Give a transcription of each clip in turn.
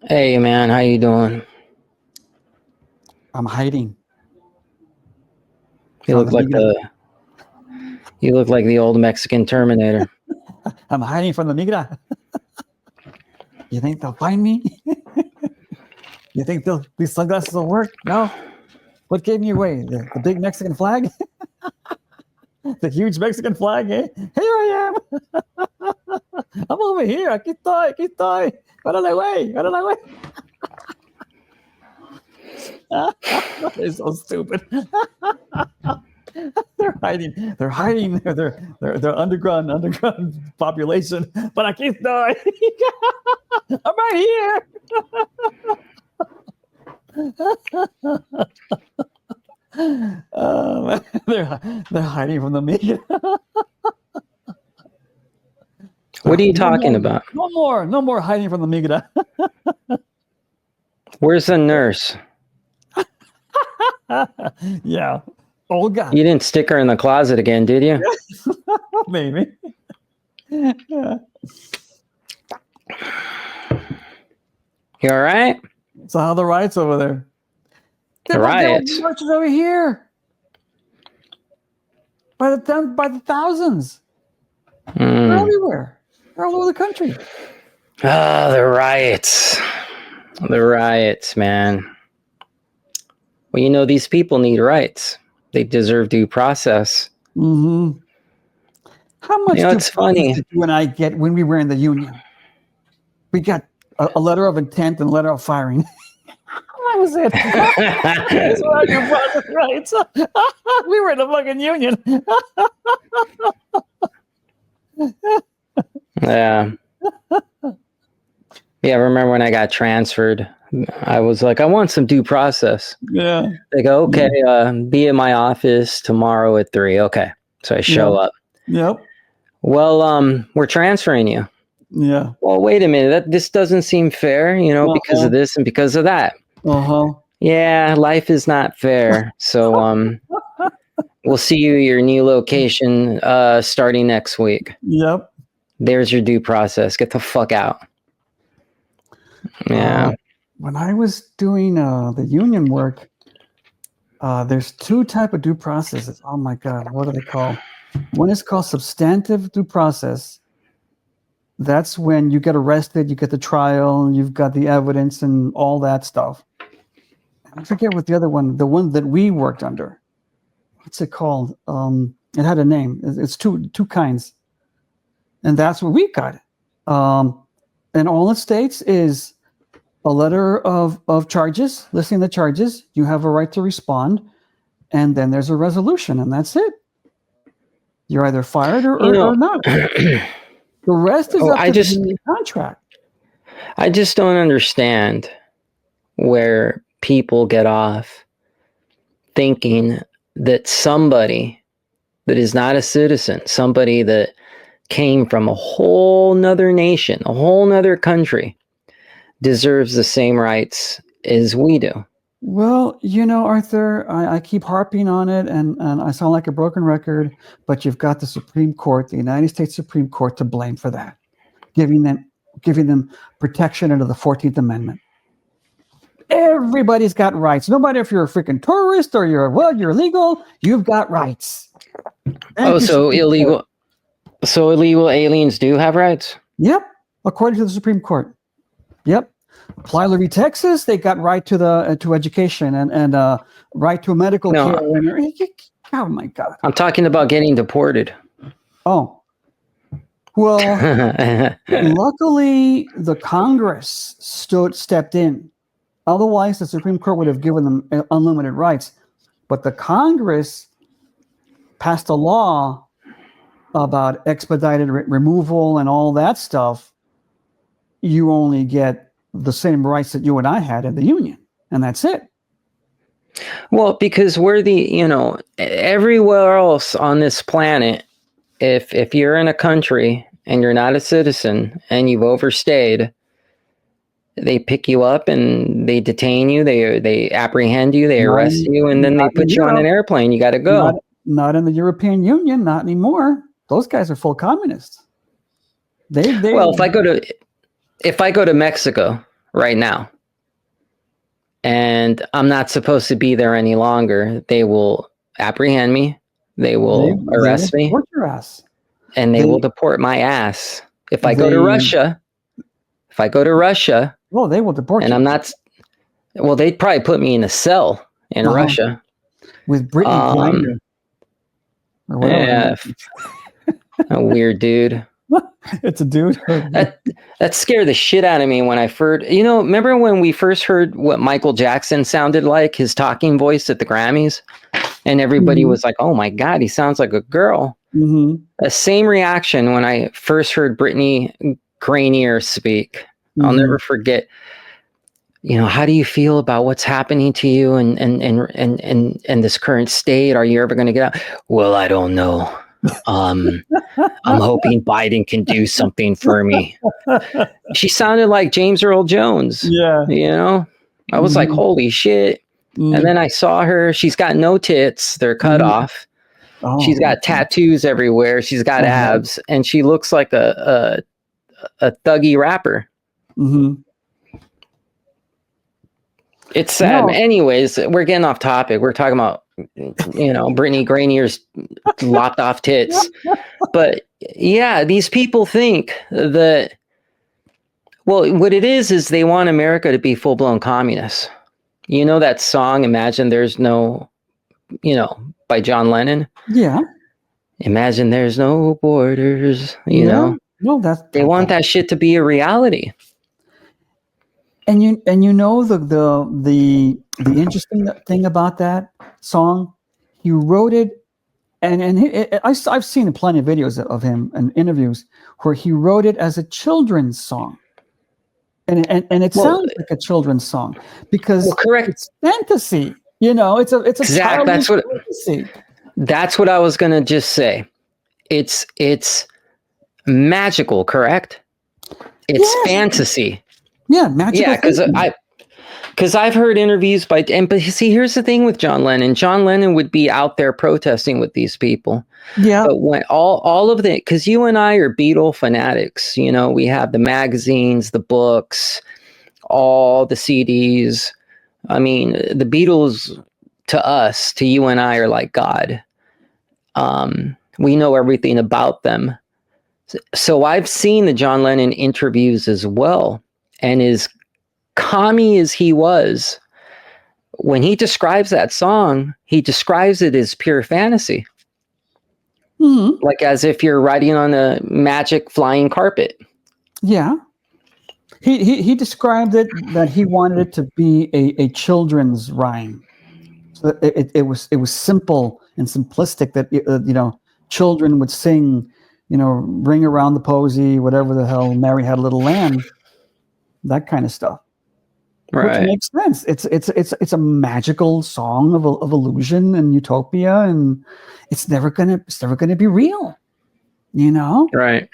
Hey man, how you doing? I'm hiding You from look the like migra. the old Mexican Terminator. I'm hiding from the migra. You think they'll find me? You think these sunglasses will work? No. What gave me away? The big Mexican flag? The huge Mexican flag? Eh? Here I am. I'm over here. Aquí estoy. Aquí estoy. Órale, güey. Órale, güey. They're so stupid. They're hiding. They're hiding. They're underground population. But aquí estoy. I'm right here. They're hiding from the media. What are you No talking more, about? no more hiding from the migra. Where's the nurse? Yeah, Olga, You didn't stick her in the closet again, did you? maybe. Yeah. You all right? So how are the riots over there? The riots. Marches over here by the thousands. They're everywhere. They're all over the country. Ah, the riots. The riots, man. Well, you know, these people need rights. They deserve due process. Mm-hmm. How much It's funny. did you and I get when we were in the union? We got a letter of intent and a letter of firing. That was it. That's what due process rights. We were in the fucking union. Yeah. Yeah, I remember when I got transferred, I was like, I want some due process. Yeah. They go, okay, be in my office tomorrow at 3. Okay. So I show up. Yep. Well, we're transferring you. Yeah. Well, wait a minute. This doesn't seem fair, because of this and because of that. Uh-huh. Yeah, life is not fair. So we'll see you at your new location starting next week. Yep. There's your due process. Get the fuck out. Yeah. When I was doing the union work, there's two type of due processes. Oh my God, what are they called? One is called substantive due process. That's when you get arrested, you get the trial, you've got the evidence and all that stuff. I forget what the other one, the one that we worked under. What's it called? It had a name. It's two kinds. And that's what we got. And all it states is a letter of charges, listing the charges. You have a right to respond. And then there's a resolution, and that's it. You're either fired or not. The rest is up to the contract. I just don't understand where people get off thinking that somebody that is not a citizen, somebody that came from a whole nother nation, a whole nother country, deserves the same rights as we do. Well, Arthur, I keep harping on it, and I sound like a broken record, but you've got the Supreme Court, the United States Supreme Court, to blame for that, giving them protection under the 14th Amendment. Everybody's got rights. No matter if you're a freaking tourist or you're illegal, you've got rights. So illegal aliens do have rights? Yep, according to the Supreme Court. Yep. Plyler, Texas, they got right to education and right to medical care. Oh my God! I'm talking about getting deported. Oh, well, luckily the Congress stepped in. Otherwise, the Supreme Court would have given them unlimited rights. But the Congress passed a law about expedited removal and all that stuff. You only get the same rights that you and I had in the union, and that's it. Well, because we're everywhere else on this planet, if you're in a country and you're not a citizen and you've overstayed, they pick you up and they detain you, they apprehend you, they arrest you, and then they put you on an airplane. You got to go. Not in the European Union, not anymore. Those guys are full communists. Well, if I go to Mexico right now. And I'm not supposed to be there any longer. They will apprehend me. They will They will arrest me. deport your ass. And they will deport my ass. If I go to Russia, well, they will deport and you. I'm not, well, they'd probably put me in a cell in Russia. With Brittany Griner. Or whatever. Yeah, a weird dude. It's a dude. That scared the shit out of me when I first, remember when we first heard what Michael Jackson sounded like, his talking voice at the Grammys? And everybody was like, oh my God, he sounds like a girl. Mm-hmm. The same reaction when I first heard Brittany Griner speak. I'll never forget. How do you feel about what's happening to you and this current state? Are you ever going to get out? Well, I don't know. I'm hoping Biden can do something for me. She sounded like James Earl Jones. Yeah. I was like, holy shit. And then I saw her. She's got no tits. They're cut off. Oh, she's got tattoos everywhere. She's got abs. And she looks like a thuggy rapper. Mm-hmm. It's sad. Anyways, we're getting off topic. We're talking about, Brittany Griner's lopped off tits. But yeah, these people think that, well, what it is they want America to be full-blown communists. You know that song, Imagine There's No, by John Lennon? Yeah. Imagine there's no borders, No, they want that shit to be a reality. And the interesting thing about that song, he wrote it, and I've seen plenty of videos of him and interviews where he wrote it as a children's song, and it sounds like a children's song because it's fantasy. It's a childish fantasy. That's what I was gonna just say. It's magical, correct? It's fantasy. Yeah, magical. Yeah, because I've heard interviews but see, here's the thing with John Lennon. John Lennon would be out there protesting with these people. Yeah. But when all of the, because you and I are Beatle fanatics, we have the magazines, the books, all the CDs. I mean, the Beatles to us, to you and I, are like God. We know everything about them. So I've seen the John Lennon interviews as well. And as commie as he was, when he describes that song, he describes it as pure fantasy. Mm-hmm. Like as if you're riding on a magic flying carpet. Yeah. He described it that he wanted it to be a children's rhyme. So it was simple and simplistic that children would sing, ring around the posy, whatever the hell, Mary Had a Little Lamb, that kind of stuff. Right. Which makes sense. It's a magical song of illusion and utopia, and it's never gonna be real. Right.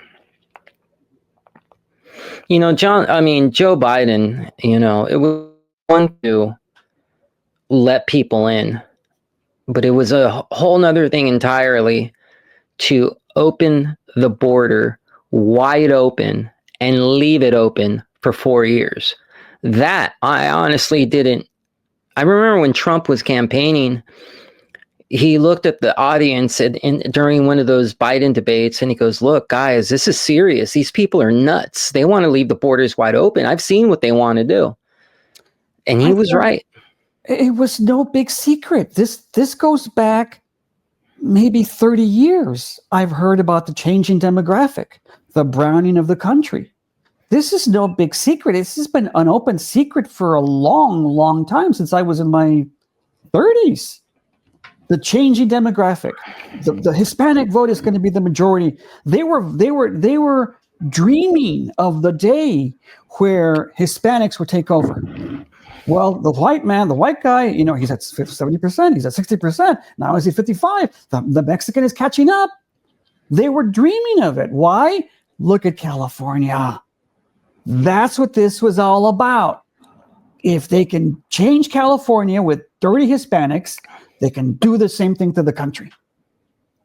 Joe Biden, it was one to let people in, but it was a whole nother thing entirely to open the border wide open and leave it open for 4 years. That I honestly didn't. I remember when Trump was campaigning, he looked at the audience during one of those Biden debates and he goes, look, guys, this is serious. These people are nuts. They want to leave the borders wide open. I've seen what they want to do. And he was right. It was no big secret. This goes back maybe 30 years. I've heard about the changing demographic, the browning of the country. This is no big secret. This has been an open secret for a long, long time, since I was in my 30s. The changing demographic, the Hispanic vote is going to be the majority. They were dreaming of the day where Hispanics would take over. Well, the white guy, he's at 70%, he's at 60%. Now he's at 55%. The Mexican is catching up. They were dreaming of it. Why? Look at California. That's what this was all about. If they can change California with dirty Hispanics, they can do the same thing to the country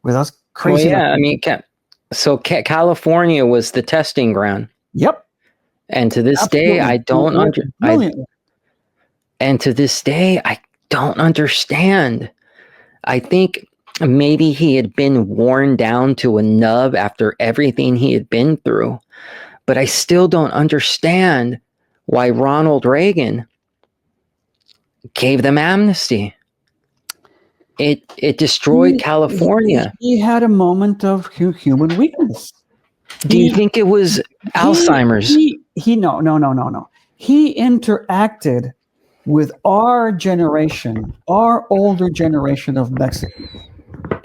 with us crazy. Well, yeah, so California was the testing ground. Yep. And to this day, Absolutely. I don't Brilliantly. and to this day, I don't understand. I think maybe he had been worn down to a nub after everything he had been through, but I still don't understand why Ronald Reagan gave them amnesty. It destroyed California. He had a moment of human weakness. Do you think it was Alzheimer's? No. He interacted with our generation, our older generation of Mexicans.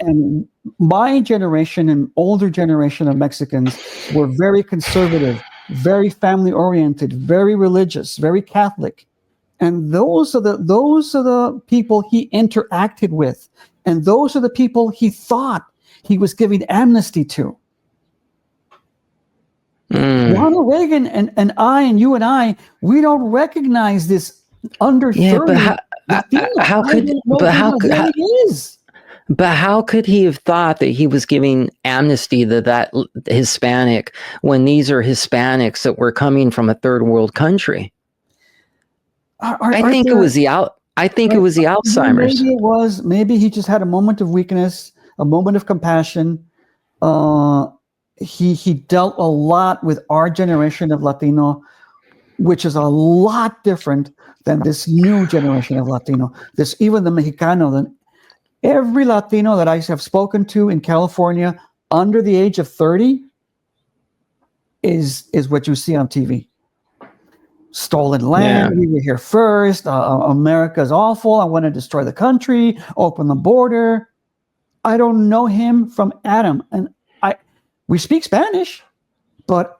And my generation and older generation of Mexicans were very conservative, very family oriented, very religious, very Catholic. And those are the people he interacted with. And those are the people he thought he was giving amnesty to. Ronald Reagan and I and you and I, we don't recognize this under 30 But how could he have thought that he was giving amnesty to that Hispanic when these are Hispanics that were coming from a third world country? I think it was the Alzheimer's. Maybe it was. Maybe he just had a moment of weakness, a moment of compassion. He dealt a lot with our generation of Latino, which is a lot different than this new generation of Latino. Even the Mexicano. Every Latino that I have spoken to in California under the age of 30 is what you see on TV. Stolen land. We were here first. America's awful. I want to destroy the country. Open the border. I don't know him from Adam, and we speak Spanish, but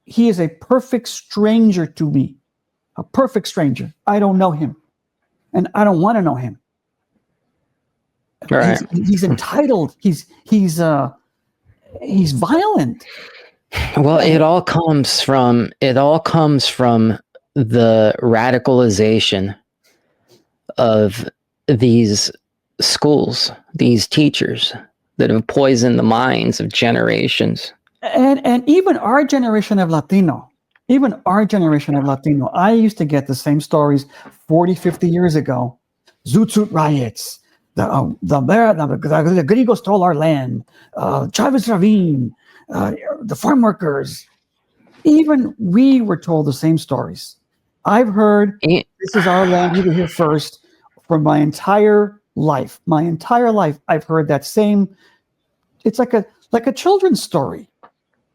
he is a perfect stranger to me. A perfect stranger. I don't know him, and I don't want to know him. Right. He's entitled. He's violent. Well, it all comes from the radicalization of these schools, these teachers that have poisoned the minds of generations. And even our generation of Latino, I used to get the same stories 40, 50 years ago. Zoot Suit riots. The gringos stole our land. Chavez Ravine. The farm workers. Even we were told the same stories. I've heard this is our land. We were here first. For my entire life, I've heard that same. It's like a children's story.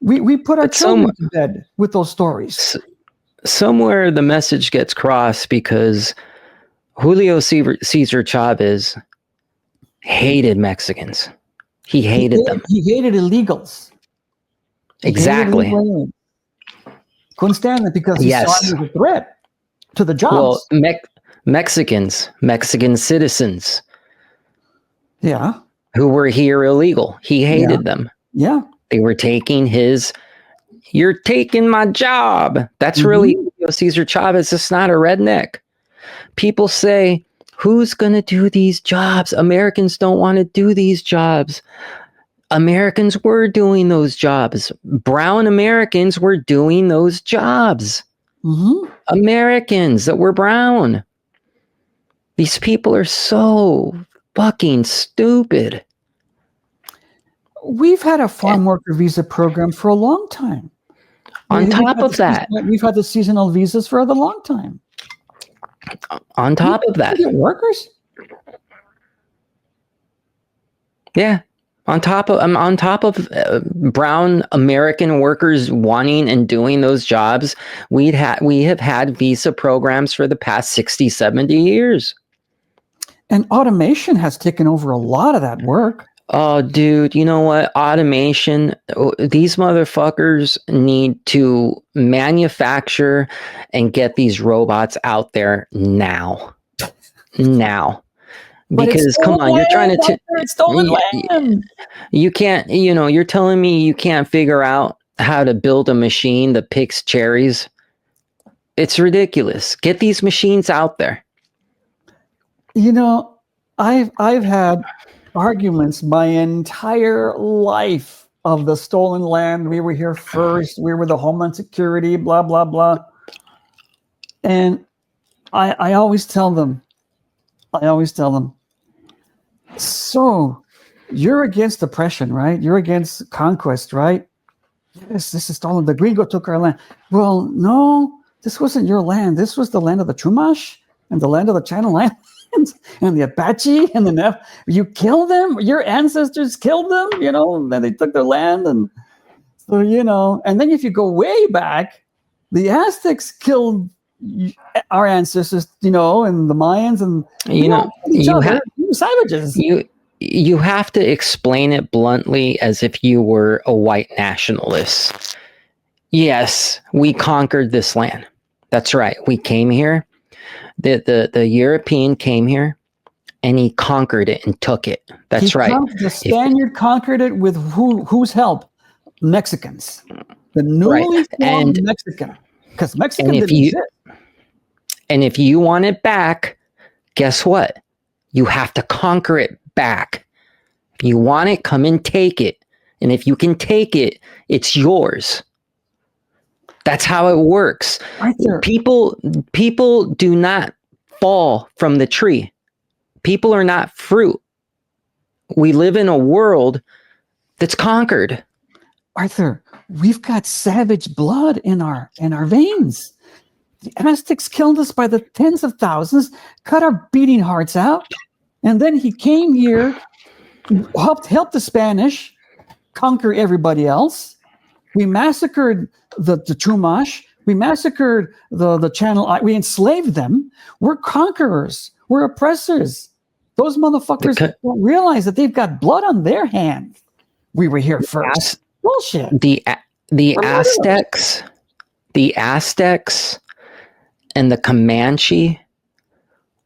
We put our children to bed with those stories. Somewhere the message gets crossed because Julio Cesar Chavez hated Mexicans. He hated them. He hated illegals. Exactly. Couldn't stand it because he saw it as a threat to the jobs. Well, Mexican citizens. Yeah. Who were here illegal. He hated them. Yeah. They were taking you're taking my job. That's really Julio Cesar Chavez. It's not a redneck. People say, who's going to do these jobs? Americans don't want to do these jobs. Americans were doing those jobs. Brown Americans were doing those jobs. Americans that were brown. These people are so fucking stupid. We've had a farm worker visa program for a long time. On top of that, we've had the seasonal visas for a long time. On top of that, workers. Yeah. On top of brown American workers wanting and doing those jobs, we have had visa programs for the past 60, 70 years. And automation has taken over a lot of that work. Oh, dude, you know what? Automation, these motherfuckers need to manufacture and get these robots out there now. Now. Because come on, you're trying to it's stolen land. You can't, you're telling me you can't figure out how to build a machine that picks cherries. It's ridiculous. Get these machines out there. I've had arguments my entire life of the stolen land. We were here first. We were the Homeland Security, blah, blah, blah. And I always tell them, so you're against oppression, right? You're against conquest, right? Yes, this is stolen. The Gringo took our land. Well, no, this wasn't your land. This was the land of the Chumash and the land of the Channel Islands and the Apache and the Nef. You killed them. Your ancestors killed them, then they took their land. And so, and then if you go way back, the Aztecs killed our ancestors, and the Mayans and each other. Savages. You have to explain it bluntly as if you were a white nationalist. Yes, we conquered this land. That's right. We came here. The European came here and he conquered it and took it. That's right. The Spaniard conquered it with whose help? Mexicans. The newly formed Mexican. Because Mexican didn't exist. And if you want it back, guess what? You have to conquer it back. If you want it, come and take it. And if you can take it, it's yours. That's how it works. Right there. People do not fall from the tree. People are not fruit. We live in a world that's conquered. Arthur, we've got savage blood in our veins. The Aztecs killed us by the tens of thousands, cut our beating hearts out, and then he came here, helped the Spanish conquer everybody else. We massacred the Chumash. We massacred the Channel. We enslaved them. We're conquerors. We're oppressors. Those motherfuckers don't realize that they've got blood on their hands. We were here first. Bullshit. The Aztecs, and the Comanche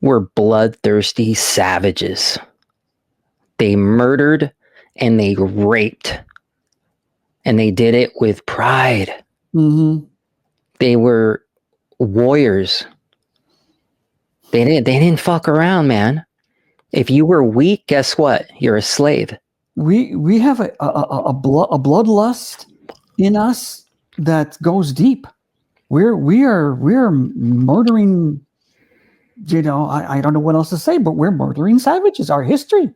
were bloodthirsty savages. They murdered and they raped. And they did it with pride. Mm-hmm. They were warriors. They didn't fuck around, man. If you were weak, guess what? You're a slave. We have a bloodlust in us that goes deep. We're murdering, I don't know what else to say, but we're murdering savages. Our history.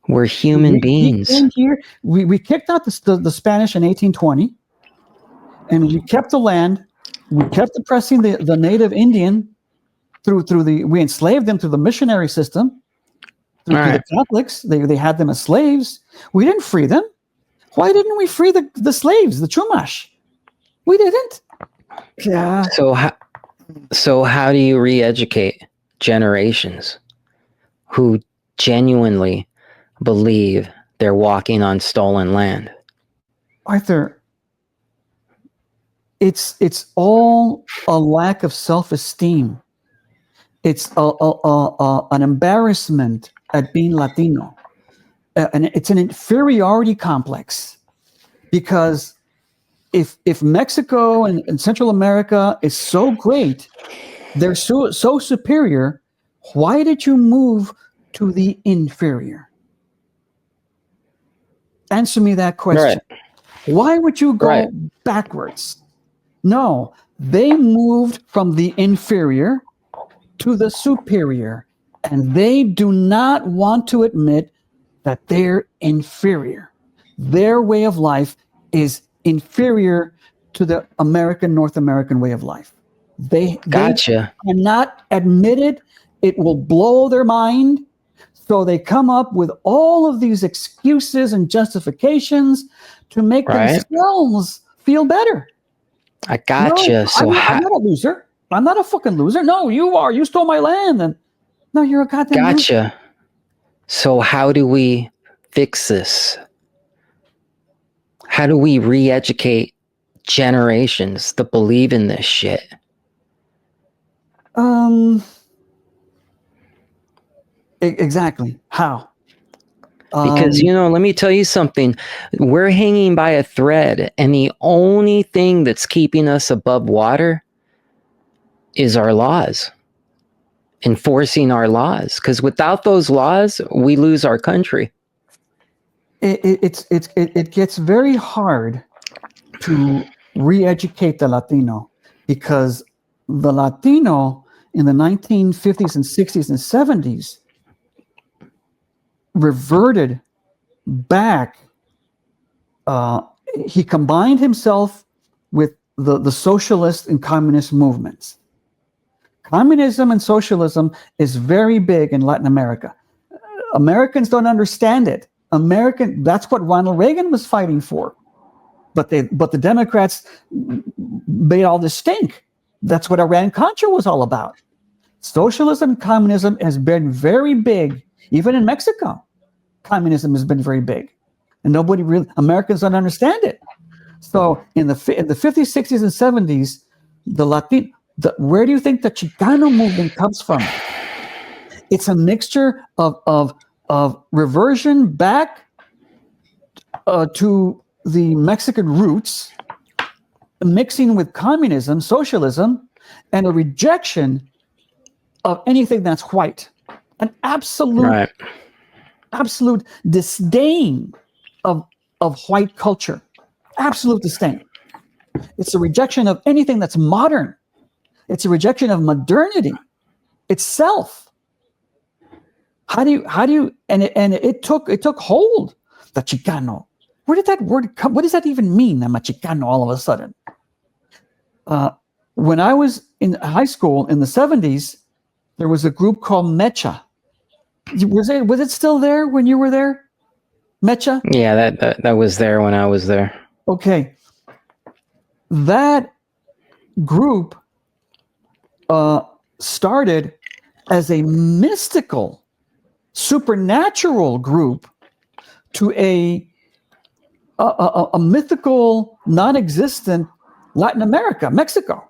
We're human beings. We kicked out the Spanish in 1820, and we kept the land. We kept oppressing the native Indian we enslaved them through the missionary system. Through the Catholics, they had them as slaves. We didn't free them. Why didn't we free the slaves, the Chumash? We didn't. Yeah. So how do you re-educate generations who genuinely believe they're walking on stolen land? Arthur, it's all a lack of self-esteem. It's an embarrassment at being Latino. And it's an inferiority complex, because if Mexico and Central America is so great, they're so superior, why did you move to the inferior? Answer me that question. Right. Why would you go backwards? No, they moved from the inferior to the superior, and they do not want to admit that they're inferior. Their way of life is inferior to the North American way of life. They cannot admit it. It will blow their mind. So they come up with all of these excuses and justifications to make themselves feel better. I gotcha. No, I'm not a loser. I'm not a fucking loser. No, you are. You stole my land. And no, you're a goddamn loser. So how do we fix this? How do we re-educate generations that believe in this shit? Exactly. How? Because, let me tell you something. We're hanging by a thread, and the only thing that's keeping us above water is our laws, enforcing our laws. Because without those laws, we lose our country. it gets very hard to re-educate the Latino, because the Latino in the 1950s and 60s and 70s reverted back. He combined himself with the socialist and communist movements. Communism and socialism is very big in Latin America. Americans don't understand it. That's what Ronald Reagan was fighting for. But the Democrats made all this stink. That's what Iran-Contra was all about. Socialism and communism has been very big, even in Mexico. Communism has been very big, and Americans don't understand it. So in the 50s, 60s, and 70s, where do you think the Chicano movement comes from? It's a mixture of reversion back to the Mexican roots, mixing with communism, socialism, and a rejection of anything that's white. An absolute disdain of white culture. Absolute disdain. It's a rejection of anything that's modern. It's a rejection of modernity itself. How do you and it took hold. The Chicano. Where did that word come? What does that even mean? I'm a Chicano all of a sudden. When I was in high school in the 70s, there was a group called Mecha. Was it still there when you were there? Mecha? Yeah, that was there when I was there. Okay. That group started as a mystical, supernatural group to a mythical, non-existent Latin America, Mexico,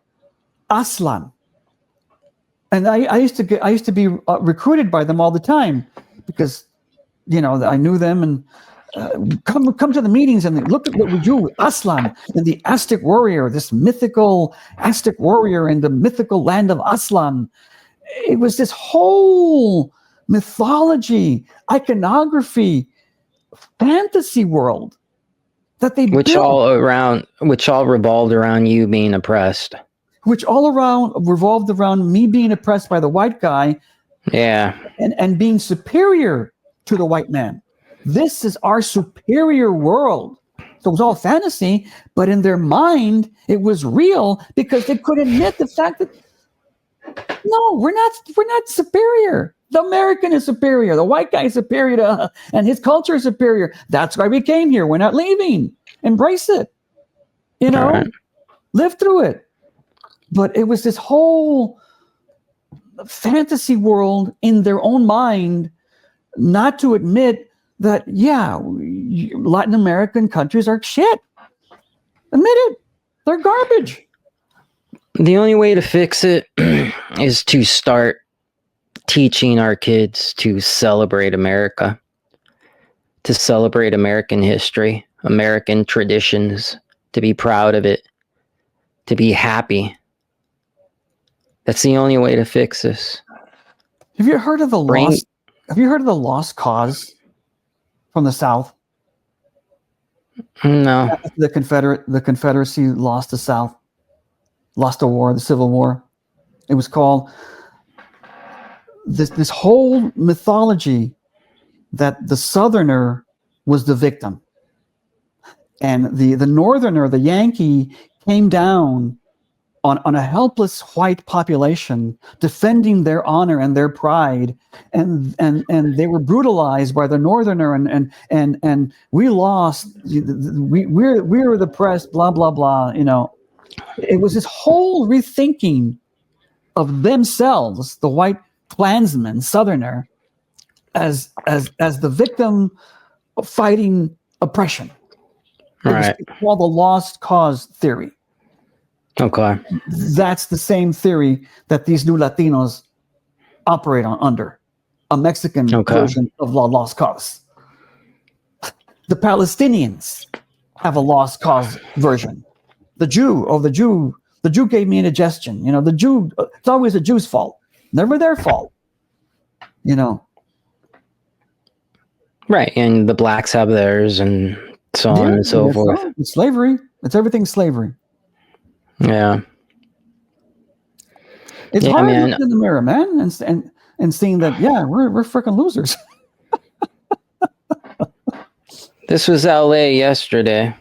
Aslan. And I used to be recruited by them all the time, because I knew them, and come to the meetings and look at what we do. Aslan and the Aztec warrior, this mythical Aztec warrior in the mythical land of Aslan. It was this whole mythology, iconography, fantasy world that they which built. all revolved around you being oppressed. Which all revolved around me being oppressed by the white guy. Yeah. And being superior to the white man. This is our superior world. So it was all fantasy, but in their mind, it was real, because they couldn't admit the fact that, no, we're not superior. The American is superior. The white guy is superior to, and his culture is superior. That's why we came here. We're not leaving. Embrace it. Right. Live through it. But it was this whole fantasy world in their own mind, not to admit that, Latin American countries are shit. Admit it. They're garbage. The only way to fix it is to start teaching our kids to celebrate America, to celebrate American history, American traditions, to be proud of it, to be happy. That's the only way to fix this. Have you heard of the lost cause from the South? No. The Confederacy lost the South, lost the war, the Civil War. It was called this whole mythology that the Southerner was the victim, and the Northerner, the Yankee, came down on a helpless white population, defending their honor and their pride, and they were brutalized by the Northerner, and we lost. We're the press, blah blah blah. It was this whole rethinking of themselves, the white Klansman, Southerner, as the victim of fighting oppression. Right. It's called the lost cause theory. Okay. That's the same theory that these new Latinos operate under, a Mexican version of the lost cause. The Palestinians have a lost cause version. The Jew gave me indigestion. The Jew, it's always the Jew's fault, never their fault. Right, and the blacks have theirs, and so on and so forth. It's slavery. It's everything slavery. Yeah. It's Yeah, hard man. looking in the mirror, man, and seeing that, yeah, we're freaking losers. This was LA yesterday.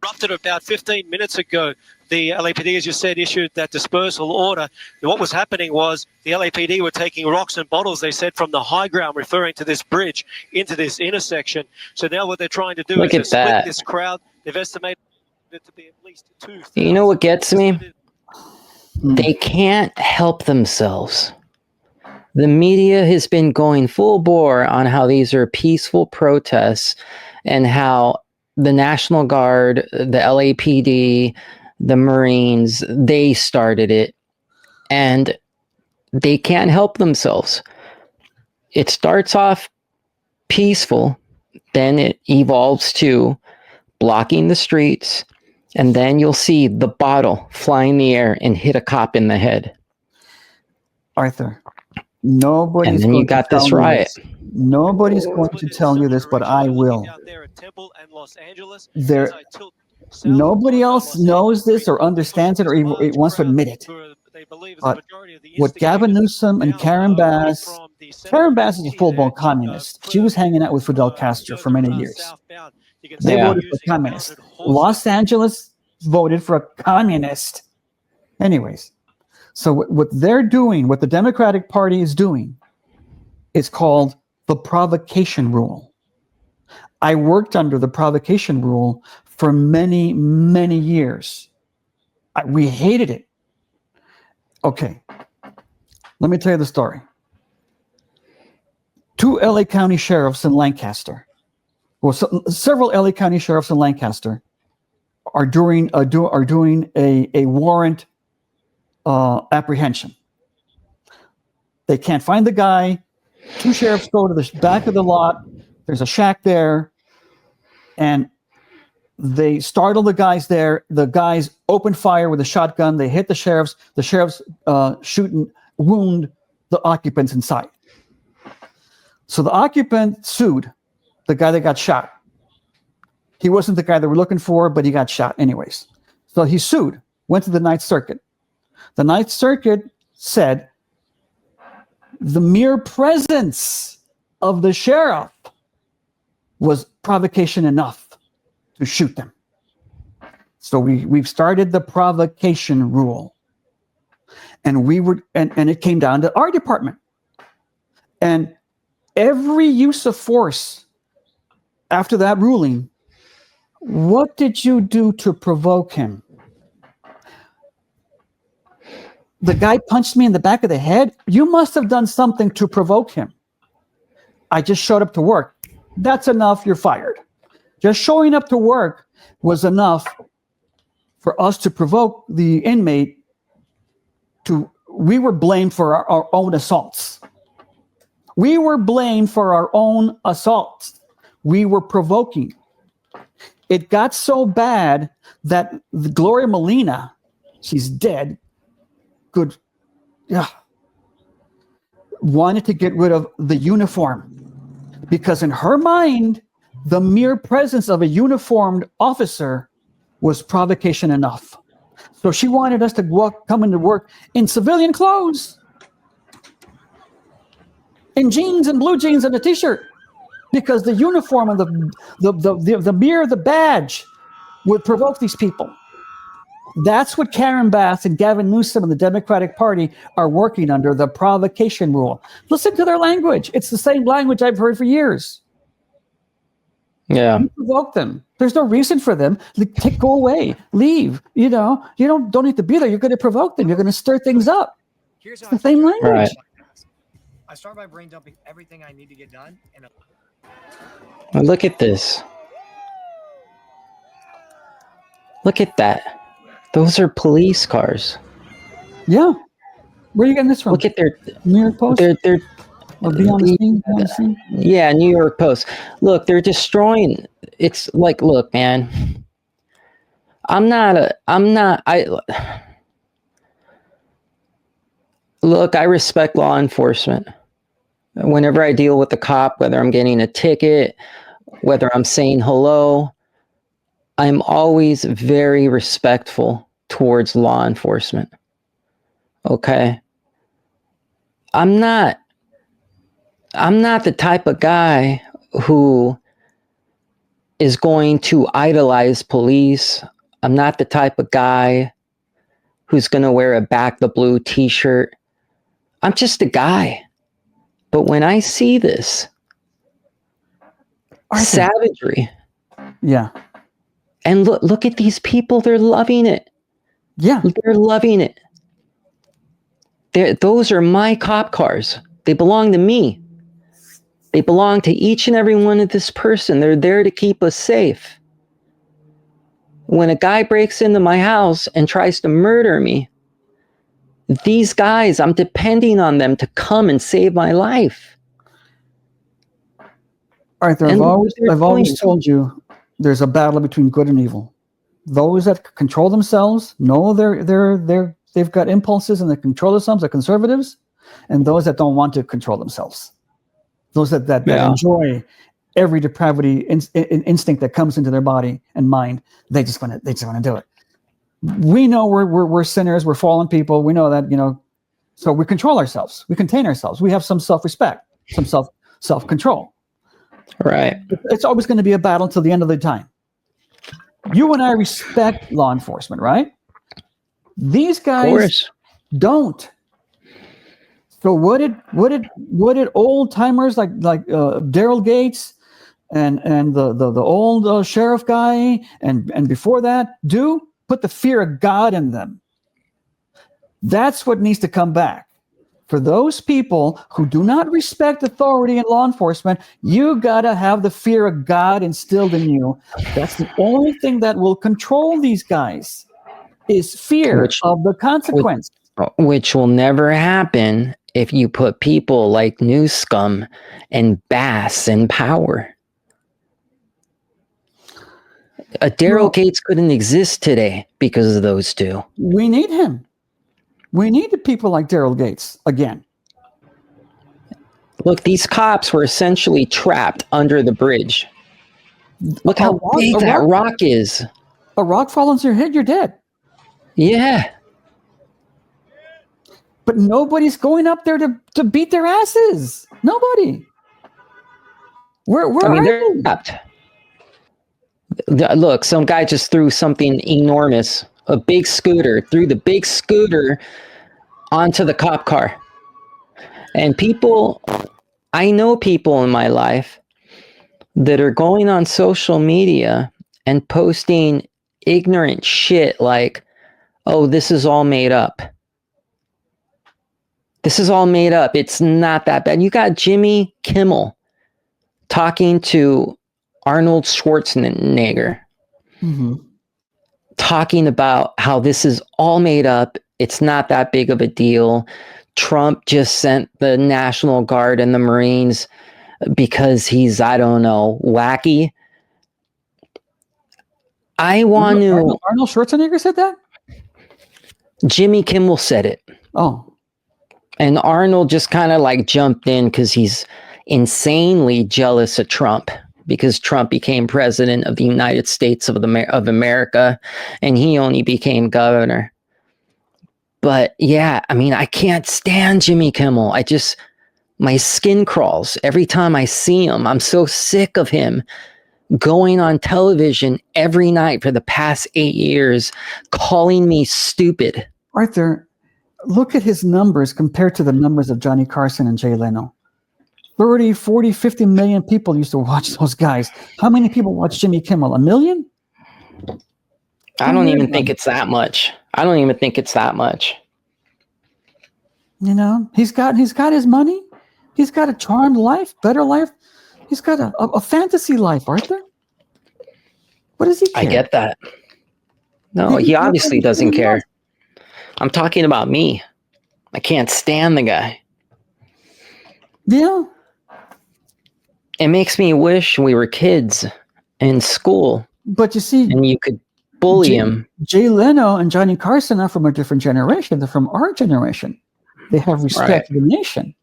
Erupted about 15 minutes ago. The LAPD, as you said, issued that dispersal order. And what was happening was the LAPD were taking rocks and bottles, they said, from the high ground, referring to this bridge, into this intersection. So now what they're trying to do is split this crowd. They've estimated it to be at least 2,000. You know what gets me? They can't help themselves. The media has been going full bore on how these are peaceful protests and how the National Guard, the LAPD, the Marines, they started it, and they can't help themselves. It starts off peaceful, then it evolves to blocking the streets, and then you'll see the bottle fly in the air and hit a cop in the head. Arthur, nobody's and then going you got to tell this riot. This. Nobody's going to tell you this, but I will. Nobody else knows this or understands it or even wants to admit it. But what Gavin Newsom and Karen Bass is a full-blown communist. She was hanging out with Fidel Castro for many years. They voted for communist. Los Angeles voted for a communist. Anyways, so what they're doing, what the Democratic Party is doing, is called the Provocation Rule. I worked under the Provocation Rule for many, many years. We hated it. Okay, let me tell you the story. 2 LA County sheriffs in Lancaster, well, several LA County sheriffs in Lancaster are doing a warrant apprehension. They can't find the guy. 2 sheriffs go to the back of the lot. There's a shack there, and they startle the guys there. The guys open fire with a shotgun. They hit the sheriffs. The sheriffs shoot and wound the occupants inside. So the occupant sued the guy that got shot. He wasn't the guy they were looking for, but he got shot anyways. So he sued, went to the Ninth Circuit. The Ninth Circuit said the mere presence of the sheriff was provocation enough to shoot them. So we've started the Provocation Rule. And it came down to our department. And every use of force after that ruling, what did you do to provoke him? The guy punched me in the back of the head. You must have done something to provoke him. I just showed up to work. That's enough. You're fired. Just showing up to work was enough for us to provoke the inmate we were blamed for our own assaults. We were blamed for our own assaults. We were provoking. It got so bad that Gloria Molina, she's dead, wanted to get rid of the uniform. Because in her mind, the mere presence of a uniformed officer was provocation enough. So she wanted us to come into work in civilian clothes, in jeans and blue jeans and a t-shirt, because the uniform and the badge would provoke these people. That's what Karen Bass and Gavin Newsom and the Democratic Party are working under, the Provocation Rule. Listen to their language. It's the same language I've heard for years. Yeah. You provoke them. There's no reason for them. Go away. Leave. You don't need to be there. You're going to provoke them. You're going to stir things up. It's the same language. Right. I start by brain dumping everything I need to get done. Well, look at this. Look at that. Those are police cars. Yeah. Where are you getting this from? Look at their New York Post? They're Or be on the scene? Yeah, New York Post. Look, they're destroying. It's like, look, man. Look, I respect law enforcement. Whenever I deal with the cop, whether I'm getting a ticket, whether I'm saying hello, I'm always very respectful towards law enforcement. Okay? I'm not the type of guy who is going to idolize police. I'm not the type of guy who's going to wear a Back the Blue t-shirt. I'm just a guy. But when I see this savagery, yeah, and look at these people, they're loving it. yeah, They're loving it. Those are my cop cars. They belong to me. They belong to each and every one of this person. They're there to keep us safe. When a guy breaks into my house and tries to murder me, these guys, I'm depending on them to come and save my life. Arthur, I've always told you there's a battle between good and evil. Those that control themselves know they've got impulses and they control themselves, are conservatives, and those that don't want to control themselves. Those that enjoy every depravity instinct that comes into their body and mind, they just want to do it. We know we're sinners, we're fallen people. We know that, so we control ourselves, we contain ourselves, we have some self-respect, some self-control. Right. It's always going to be a battle until the end of the time. You and I respect law enforcement, right? These guys don't. So what did old timers like Daryl Gates and the old sheriff guy and before that do? Put the fear of God in them. That's what needs to come back. For those people who do not respect authority in law enforcement, you gotta have the fear of God instilled in you. That's the only thing that will control these guys, is fear of the consequence. Which will never happen if you put people like Newscum and Bass in power. Daryl Gates couldn't exist today because of those two. We need him. We need the people like Daryl Gates again. Look, these cops were essentially trapped under the bridge. Look how big that rock is. A rock falls on your head, you're dead. Yeah. But nobody's going up there to beat their asses. Nobody. They're trapped. Look, some guy just threw something enormous, a big scooter, threw the big scooter onto the cop car. And I know people in my life that are going on social media and posting ignorant shit like, oh, this is all made up. This is all made up. It's not that bad. You got Jimmy Kimmel talking to Arnold Schwarzenegger, talking about how this is all made up. It's not that big of a deal. Trump just sent the National Guard and the Marines because he's, I don't know, wacky. Arnold Schwarzenegger said that? Jimmy Kimmel said it. Oh. And Arnold just kind of like jumped in because he's insanely jealous of Trump, because Trump became president of the United States of America and he only became governor. But yeah, I mean, I can't stand Jimmy Kimmel. My skin crawls every time I see him. I'm so sick of him going on television every night for the past 8 years, calling me stupid. Arthur, look at his numbers compared to the numbers of Johnny Carson and Jay Leno. 30, 40, 50 million people used to watch those guys. How many people watch Jimmy Kimmel? 1 million? I don't even think it's that much. He's got his money. He's got a charmed life, better life. He's got a fantasy life, Arthur. What does he care? I get that. No, he obviously doesn't care. I'm talking about me. I can't stand the guy. Yeah. It makes me wish we were kids in school. But you see, and you could bully him. Jay Leno and Johnny Carson are from a different generation. They're from our generation. They have respect for the nation.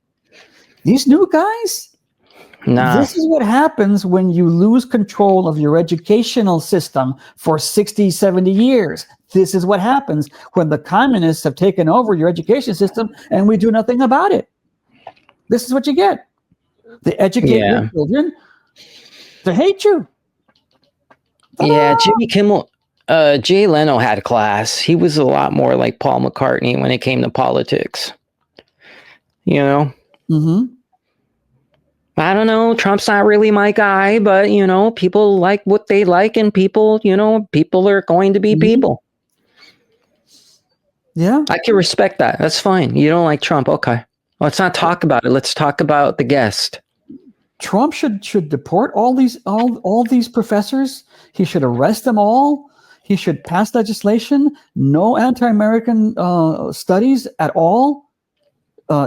These new guys, Nah. this is what happens when you lose control of your educational system for 60, 70 years. This is what happens when the communists have taken over your education system and we do nothing about it. This is what you get. They educate your children to hate you. Yeah, Jimmy Kimmel, Jay Leno had a class. He was a lot more like Paul McCartney when it came to politics. You know? Mm-hmm. I don't know. Trump's not really my guy, but, you know, people like what they like, and people, you know, people are going to be people. Yeah. I can respect that. That's fine. You don't like Trump. Okay. Let's not talk about it. Let's talk about the guest. Trump should deport all these professors. He should arrest them all. He should pass legislation. No anti-American studies at all.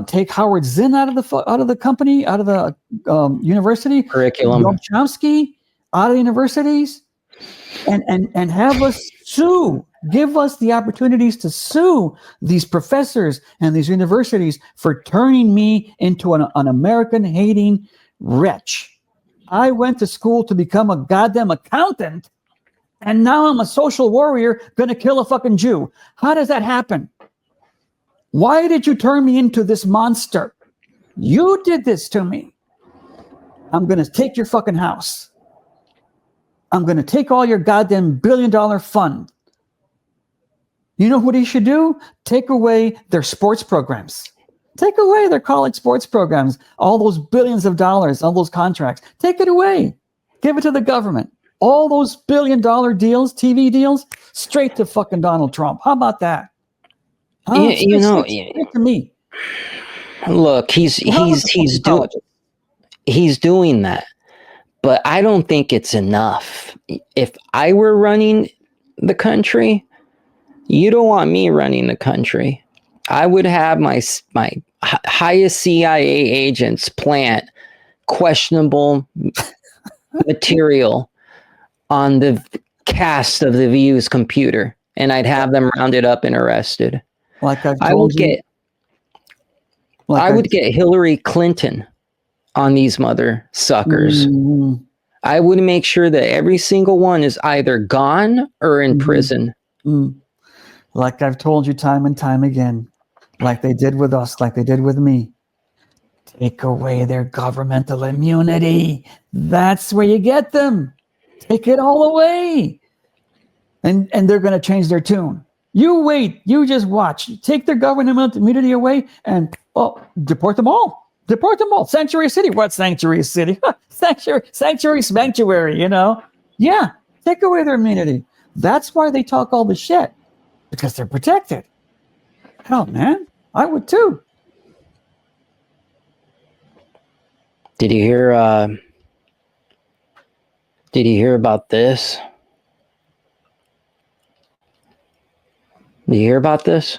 Take Howard Zinn out of the company, out of the university. Curriculum. Noam Chomsky out of universities, and have us sue. Give us the opportunities to sue these professors and these universities for turning me into an American-hating wretch. I went to school to become a goddamn accountant, and now I'm a social warrior going to kill a fucking Jew. How does that happen? Why did you turn me into this monster? You did this to me. I'm going to take your fucking house. I'm going to take all your goddamn $1 billion fund. You know what he should do? Take away their sports programs. Take away their college sports programs. All those billions of dollars, all those contracts. Take it away. Give it to the government. All those $1 billion deals, TV deals, straight to fucking Donald Trump. How about that? You know, straight to me. Look, he's doing that, but I don't think it's enough. If I were running the country, you don't want me running the country. I would have my highest CIA agents plant questionable material on the cast of the View's computer, and I'd have them rounded up and arrested. Like I would get Hillary Clinton on these mother suckers. Mm-hmm. I would make sure that every single one is either gone or in prison. Mm-hmm. Like I've told you time and time again, like they did with us, like they did with me. Take away their governmental immunity. That's where you get them. Take it all away. And they're going to change their tune. You wait. You just watch. Take their government immunity away and deport them all. Deport them all. Sanctuary city. What sanctuary city? Sanctuary, you know? Yeah. Take away their immunity. That's why they talk all the shit. Because they're protected. Hell, man. I would too. Did you hear about this? Did you hear about this?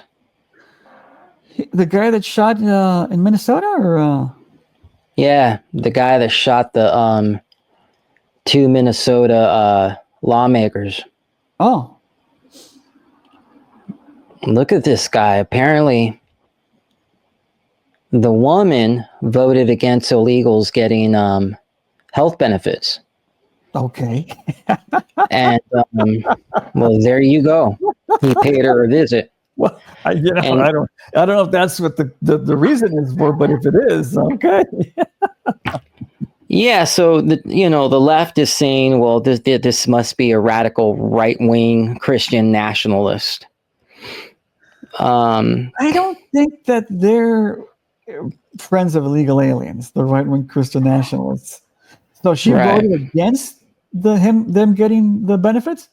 The guy that shot in Minnesota, or yeah, the guy that shot the 2 Minnesota lawmakers. Oh, look at this guy. Apparently, the woman voted against illegals getting health benefits. Okay. And well, there you go. He paid her a visit. Well, I don't know if that's what the reason is for, but if it is, okay. Yeah, so the left is saying, well, this must be a radical right-wing Christian nationalist. I don't think that they're friends of illegal aliens, the right-wing Christian nationalists. So she voted against them getting the benefits?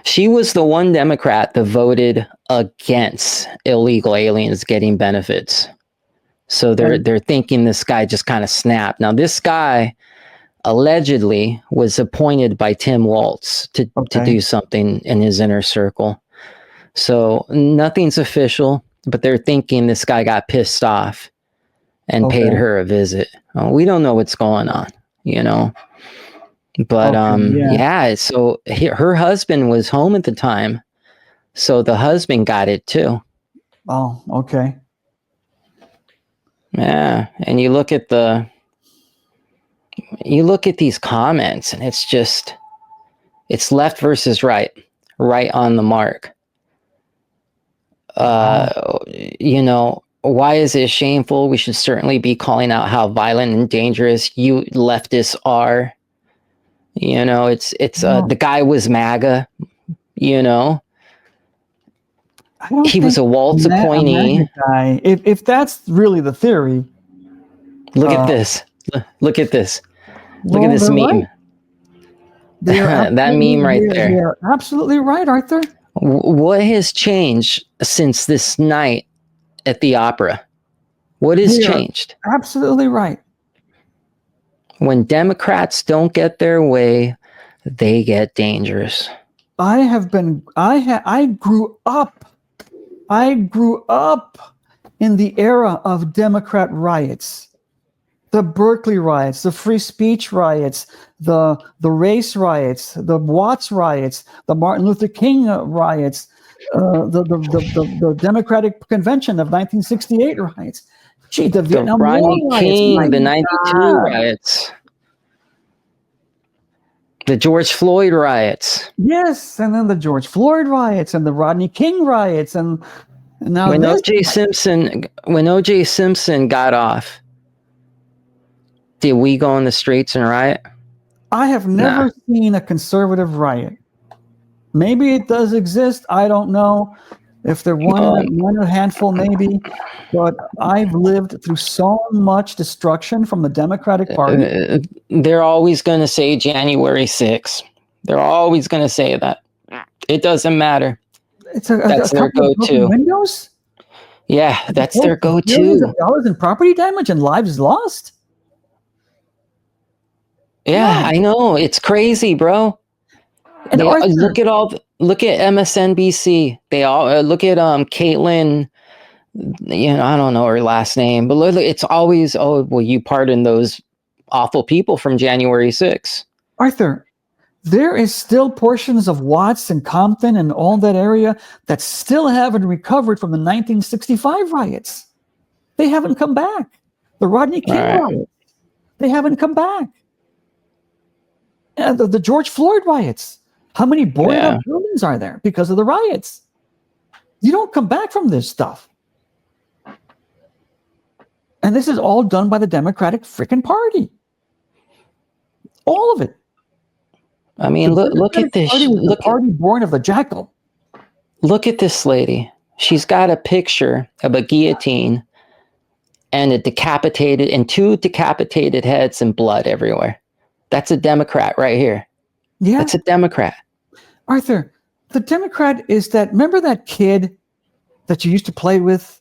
She was the one Democrat that voted against illegal aliens getting benefits. So they're thinking this guy just kind of snapped. Now, this guy allegedly was appointed by Tim Walz to do something in his inner circle. So nothing's official, but they're thinking this guy got pissed off and paid her a visit. We don't know what's going on, you know. But so her husband was home at the time, so the husband got it too. Oh, okay. Yeah, and you look at these comments, and it's left versus right, right on the mark. You know, why is it shameful? We should certainly be calling out how violent and dangerous you leftists are. You know, it's the guy was MAGA. You know, I don't he think was a Waltz a appointee. MAGA guy. If that's really the theory, Look at this. Look at this. Look at well, this they're meme. right. They are That meme right they there. are absolutely right, Arthur. What has changed since this night at the opera? What has They are changed? absolutely right. When Democrats don't get their way, they get dangerous. I grew up in the era of Democrat riots. The Berkeley riots, the free speech riots, the race riots, the Watts riots, the Martin Luther King riots, the Democratic Convention of 1968 riots. Gee, the The Vietnam Rodney War riots. King, My the 92 God. riots, the George Floyd riots. Yes, and then the George Floyd riots and the Rodney King riots, and now When this. O.J. Simpson got off, did we go on the streets and riot? I have never seen a conservative riot. Maybe it does exist. I don't know. If they're one a handful, maybe. But I've lived through so much destruction from the Democratic Party. They're always going to say January 6th. They're always going to say that. It doesn't matter. It's That's their couple of broken go-to. windows. Yeah, that's their Billions go-to. of dollars in property damage and lives lost. Yeah, I know. It's crazy, bro. And Arthur, look at MSNBC. They all look at Caitlyn. You know, I don't know her last name, but look, it's always, oh, well, you pardon those awful people from January 6th. Arthur, there is still portions of Watts and Compton and all that area that still haven't recovered from the 1965 riots. They haven't come back. The Rodney King riots, they haven't come back. And the George Floyd riots. How many boarded up buildings are there because of the riots? You don't come back from this stuff. And this is all done by the Democratic freaking Party. All of it. I mean, look at this. The party born of the jackal. Look at this lady. She's got a picture of a guillotine and two decapitated heads and blood everywhere. That's a Democrat right here. Yeah. That's a Democrat. Arthur, the Democrat is that, remember that kid that you used to play with?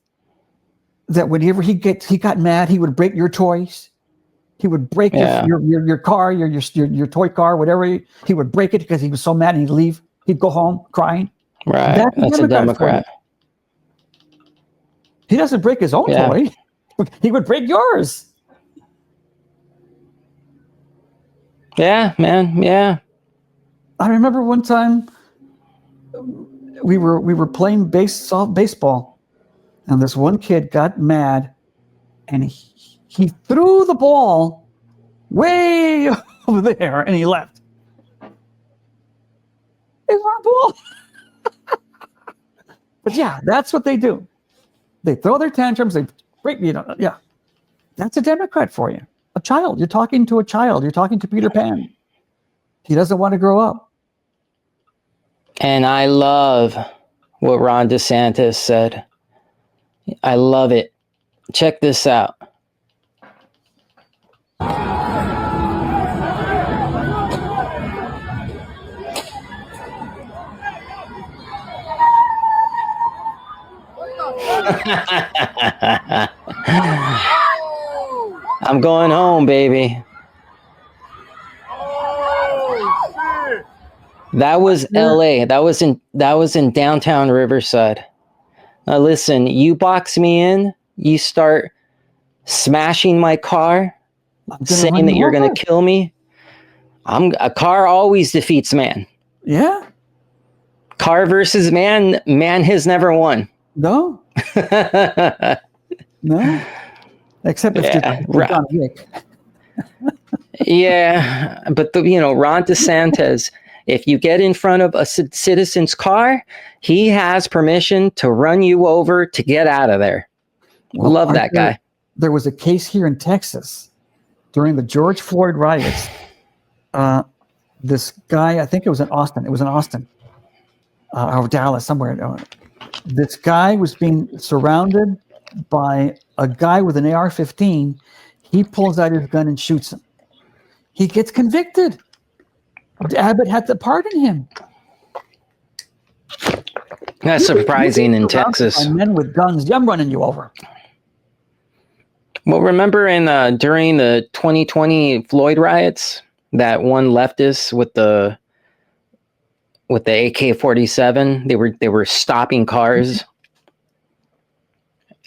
That whenever he got mad, he would break your toys. He would break your car, your toy car, whatever. He would break it because he was so mad and he'd leave. He'd go home crying. Right. That's a Democrat. He doesn't break his own toy. He would break yours. Yeah, man. Yeah. I remember one time we were playing baseball, and this one kid got mad, and he threw the ball way over there, and he left. It's our ball. But yeah, that's what they do. They throw their tantrums. They break, yeah. That's a Democrat for you. A child. You're talking to a child. You're talking to Peter Pan. He doesn't want to grow up. And I love what Ron DeSantis said. I love it. Check this out. I'm going home, baby. That was LA. That was in downtown Riverside. Now listen, you box me in, you start smashing my car, saying that you're going to kill me. A car always defeats man. Yeah. Car versus man, man has never won. No. No. Except if Yeah, you're John Wick. yeah, but Ron DeSantis, if you get in front of a citizen's car, he has permission to run you over to get out of there. Well, Love that guy. There was a case here in Texas during the George Floyd riots. This guy, I think it was in Austin. It was in Austin or Dallas, somewhere. This guy was being surrounded by a guy with an AR-15. He pulls out his gun and shoots him. He gets convicted. Abbott had to pardon him. That's surprising in Texas. Men with guns, I'm running you over. Well, remember during the 2020 Floyd riots, that one leftist with the AK-47, they were stopping cars,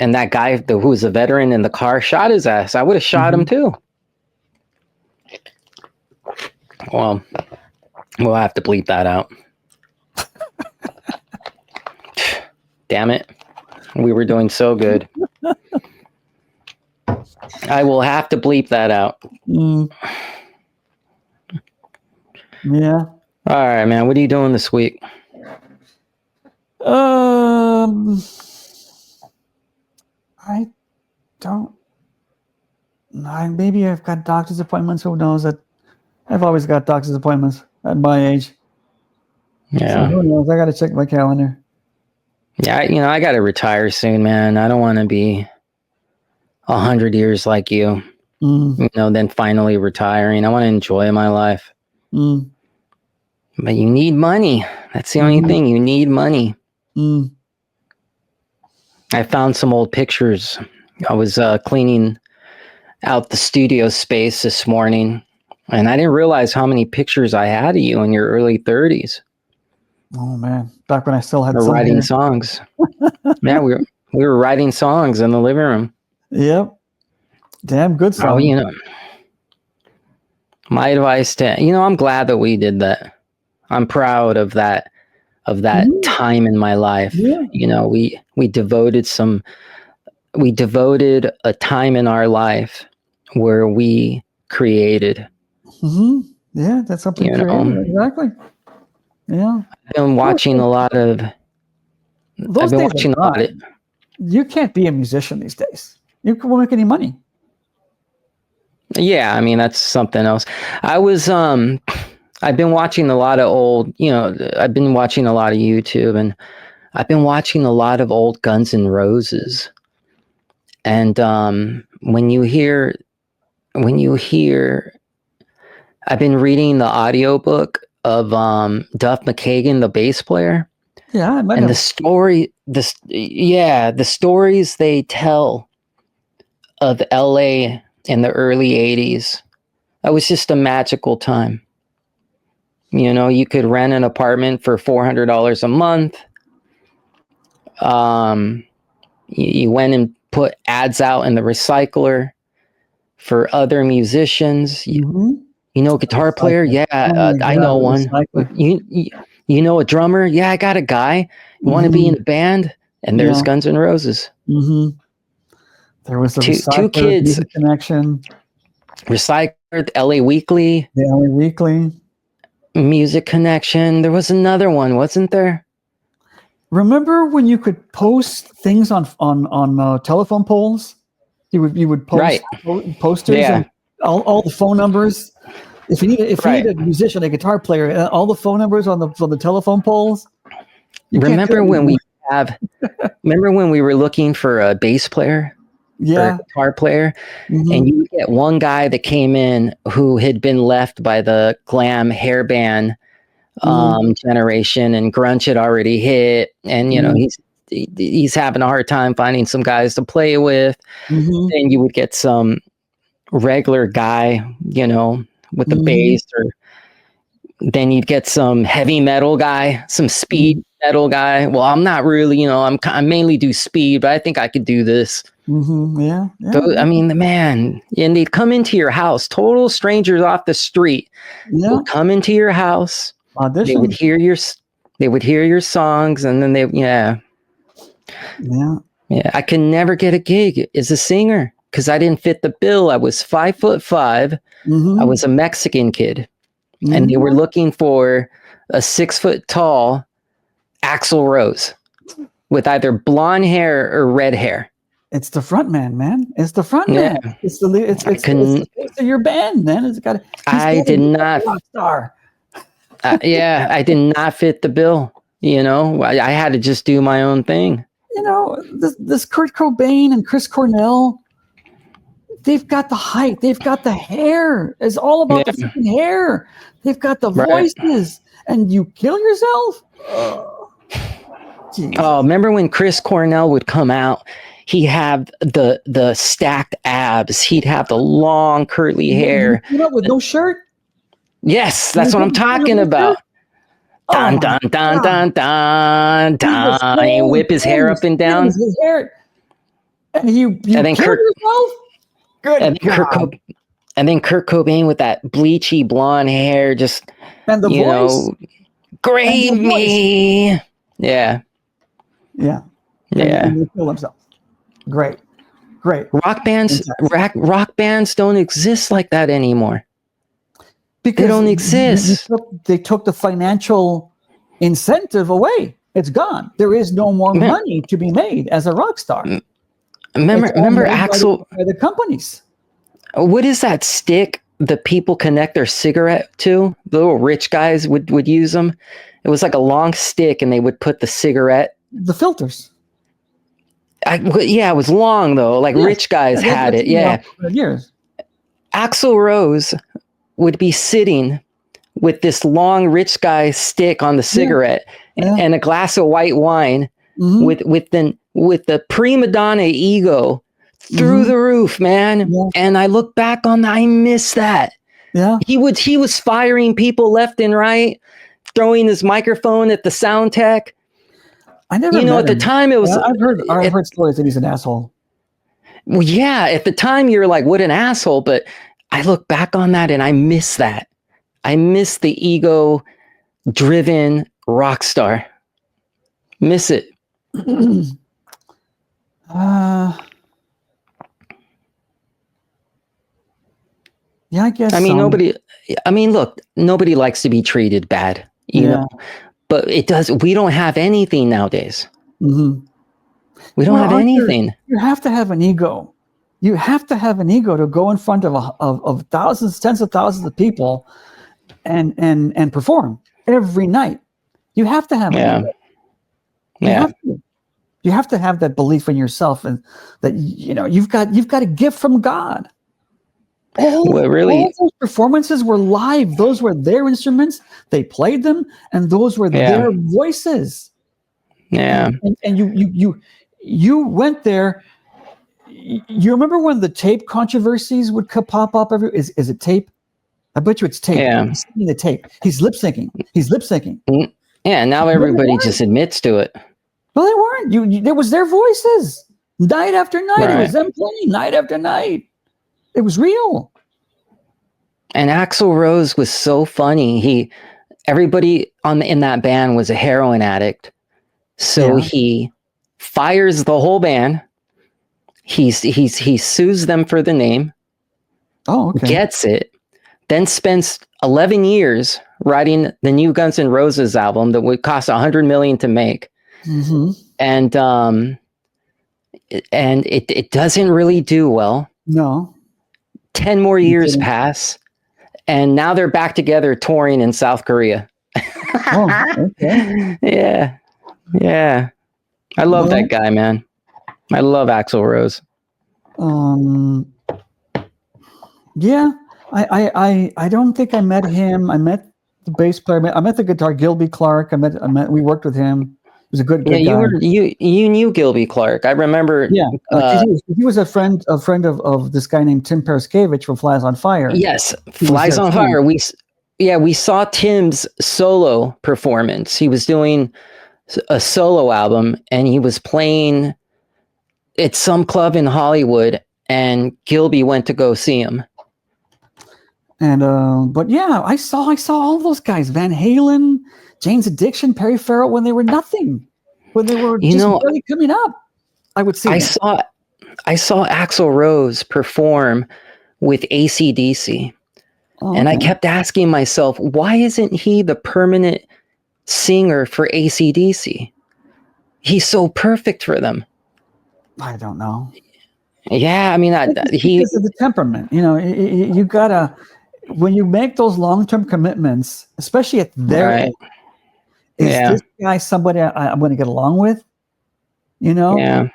and that guy who was a veteran in the car shot his ass. I would have shot him too. Well, we'll have to bleep that out. Damn it. We were doing so good. I will have to bleep that out. Yeah. All right, man. What are you doing this week? I don't. Maybe I've got doctor's appointments. Who knows? I've always got doctor's appointments at my age. Yeah. So who knows? I got to check my calendar. Yeah, I got to retire soon, man. I don't want to be 100 years like you. Then finally retiring. I want to enjoy my life. But you need money. That's the only thing. You need money. I found some old pictures. I was cleaning out the studio space this morning, and I didn't realize how many pictures I had of you in your early 30s. Oh man, back when I still had writing songs. Yeah, we were writing songs in the living room. Yep. Damn good song. Oh, my advice to I'm glad that we did that. I'm proud of that time in my life. Yeah. We devoted a time in our life where we created. Yeah, that's something creative. Exactly. Yeah. I've been watching a lot of You can't be a musician these days. You won't make any money. Yeah, I mean that's something else. I've been watching a lot of old, I've been watching a lot of YouTube, and I've been watching a lot of old Guns N' Roses. And when you hear I've been reading the audiobook of Duff McKagan, the bass player. Yeah, and the stories they tell of LA in the early 80s. That was just a magical time. You could rent an apartment for $400 a month. You went and put ads out in the recycler for other musicians. Guitar player? Yeah, I know one. You know a drummer? Yeah, I got a guy. You want to be in a band? And there's Guns N' Roses. There was two kids. Connection. Recycled, LA Weekly. The LA Weekly. Music Connection. There was another one, wasn't there? Remember when you could post things on telephone poles? You would post posters and all the phone numbers. If you need a musician, a guitar player, all the phone numbers on the telephone poles. Remember when we were looking for a bass player? Or a guitar player, and you get one guy that came in who had been left by the glam hairband generation, and grunge had already hit, and he's having a hard time finding some guys to play with. Then you would get some regular guy, with the bass, or then you'd get some heavy metal guy, some speed metal guy. Well, I'm not really, I mainly do speed, but I think I could do this. Yeah. I mean, man, and they'd come into your house, total strangers off the street. Would come into your house. Audition. They would hear your songs, and then I could never get a gig as a singer. because I didn't fit the bill. I was 5'5". I was a Mexican kid, and they were looking for a 6 foot tall Axl Rose with either blonde hair or red hair. It's the front man. It's the front Yeah. man. It's the face of your band, man. I did not. Rock star. Yeah, I did not fit the bill. You know, I had to just do my own thing. You know, this Kurt Cobain and Chris Cornell, they've got the height. They've got the hair. It's all about the freaking hair. They've got the voices. And you kill yourself? Oh, remember when Chris Cornell would come out? He'd have the stacked abs. He'd have the long curly hair. You know, with no shirt? Yes, that's what I'm talking about. Dun, dun, dun, dun, dun, dun. He whip his hair up and down. His hair. And you and then killed yourself? Good and then Kurt Cobain with that bleachy blonde hair, just, and the you voice. know, grave me. Yeah. Yeah. Yeah. And he killed himself. Great. Rock bands don't exist like that anymore. Because they don't exist. They took the financial incentive away. It's gone. There is no more money to be made as a rock star. Remember Axl? By the companies. What is that stick that people connect their cigarette to? The little rich guys would use them. It was like a long stick, and they would put the cigarette. The filters. Yeah, it was long though. Like rich guys had it. Yeah. Years. Axl Rose would be sitting with this long rich guy stick on the cigarette and a glass of white wine with the prima donna ego through the roof, man. Yeah. And I look back on that, I miss that. Yeah. He was firing people left and right, throwing his microphone at the sound tech. I never met at the him. time it was I've heard stories that he's an asshole. Well, yeah, at the time you're like, what an asshole, but I look back on that and I miss that. I miss the ego driven rock star. Miss it. Yeah, I guess. Nobody likes to be treated bad, you know, but we don't have anything nowadays. Mm-hmm. We don't have anything. You have to have an ego. You have to have an ego to go in front of thousands, tens of thousands of people and perform every night. You have to have an ego. You have to have that belief in yourself and that you've got a gift from God. All those performances were live. Those were their instruments. They played them, and those were their voices. Yeah. And you went there. You remember when the tape controversies would pop up? Is it tape? I bet you it's tape. Yeah. He's singing the tape. He's lip syncing. Yeah. Now everybody just admits to it. Well, they weren't. There was their voices night after night. Right. It was them playing night after night. It was real. And Axl Rose was so funny. Everybody in that band was a heroin addict. So he fires the whole band. He sues them for the name. Oh, okay. Gets it. Then spends 11 years writing the new Guns N' Roses album that would cost $100 million to make. Mm-hmm. And it doesn't really do well. No. 10 more years pass, and now they're back together touring in South Korea. Oh, okay. Yeah. I love that guy, man. I love Axl Rose. Yeah. I don't think I met him. I met the bass player. I met the guitar, Gilby Clark. We worked with him. He was a good guy. You knew Gilby Clark. I remember. Yeah, he was a friend of this guy named Tim Paraskevich from Flies on Fire. Yes, Flies on Fire. We saw Tim's solo performance. He was doing a solo album, and he was playing at some club in Hollywood, and Gilby went to go see him. And but yeah, I saw all those guys: Van Halen, Jane's Addiction, Perry Farrell, when they were nothing, when they were just barely coming up. I would see. I saw I saw Axl Rose perform with AC/DC. Oh, And I okay. kept asking myself, why isn't he the permanent singer for AC/DC? He's so perfect for them. I don't know. Yeah, I mean, It's because of the temperament. You know, you gotta, when you make those long-term commitments, especially at their right. age, is Yeah. this guy somebody I'm going to get along with? You know, Yeah.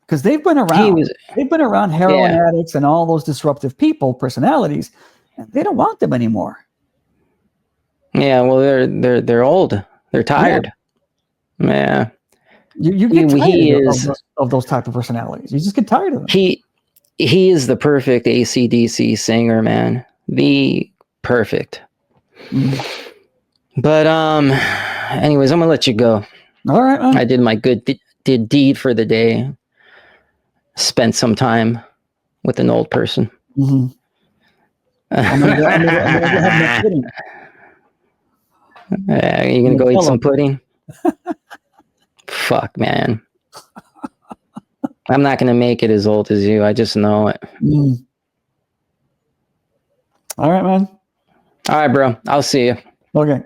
because they've been He around. was, They've been around heroin yeah. addicts and all those disruptive people, personalities, and they don't want them anymore. Yeah. Well, they're old. They're tired. Yeah. You get He tired is, of those type of personalities. You just get tired of them. he is the perfect AC/DC singer, man. The perfect. Mm. But, anyways, I'm going to let you go. All right, man. I did my did deed for the day. Spent some time with an old person. Mm-hmm. I'm gonna go have my pudding. You gonna go eat some Jello. pudding? Fuck, man. I'm not gonna make it as old as you. I just know it. Mm. All right, man. All right, bro. I'll see you. Okay.